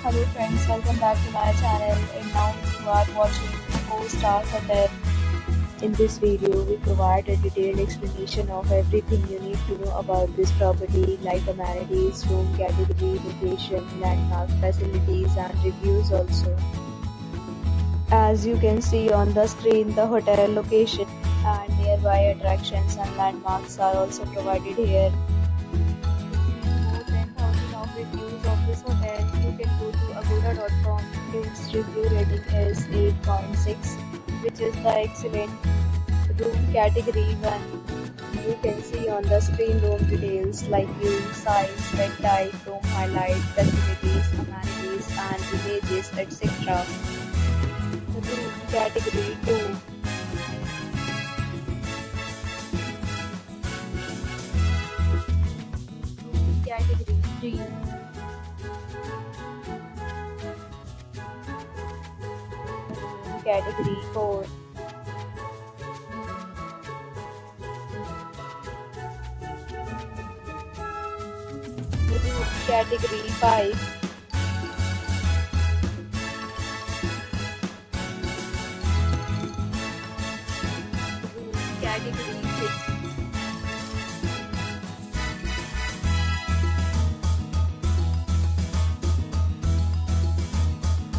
Hello friends, welcome back to my channel, and now you are watching a 4-star hotel. In this video, we provide a detailed explanation of everything you need to know about this property, like amenities, room category, location, landmark facilities and reviews also. As you can see on the screen, the hotel location and nearby attractions and landmarks are also provided here. More than 1000 of reviews of this hotel, you can go to agoda.com. Its review rating is 8.6, which is the excellent. Room category 1. You can see on the screen room details like view, size, bed type, room highlight, facilities, amenities and images, etc. Room category 2. Room category 3. Room category 4. Room category 5. Room category 6.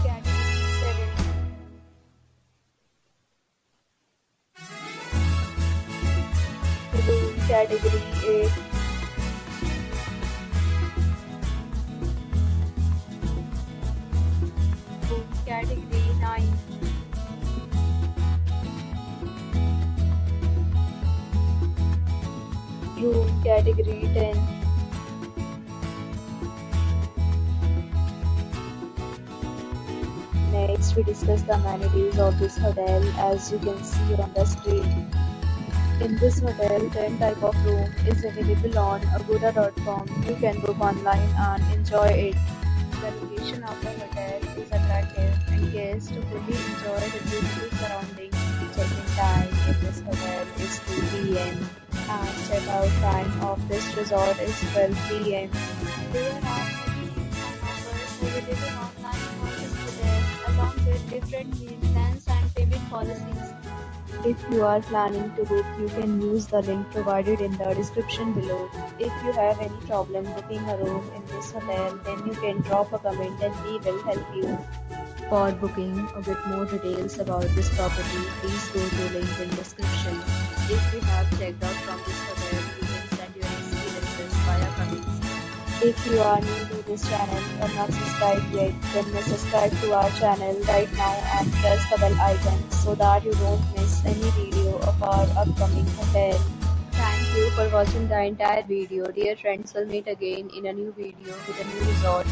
Category 7. Room category 8. Room category 9. Room category 10. Next, we discuss the amenities of this hotel. As you can see on the screen, in this hotel, 10 type of room is available on agoda.com. You can book online and enjoy it. The location of the hotel is attractive and guests fully enjoy the beautiful surroundings. Check-in time in this hotel is 2 p.m. and check-out time of this resort is 12 p.m. There are many deals and offers available online for this hotel, along with different meal plans and payment policies. If you are planning to book, you can use the link provided in the description below. If you have any problem booking a room in this hotel, then you can drop a comment and we will help you. For booking or get more details about this property, please go to link in description. If you have checked out from this hotel, you can send your experiences via comments. If you are new to this channel or not subscribed yet, then subscribe to our channel right now and press the bell icon so that you don't miss any video of our upcoming hotel. Thank you for watching the entire video. Dear friends, we'll meet again in a new video with a new resort.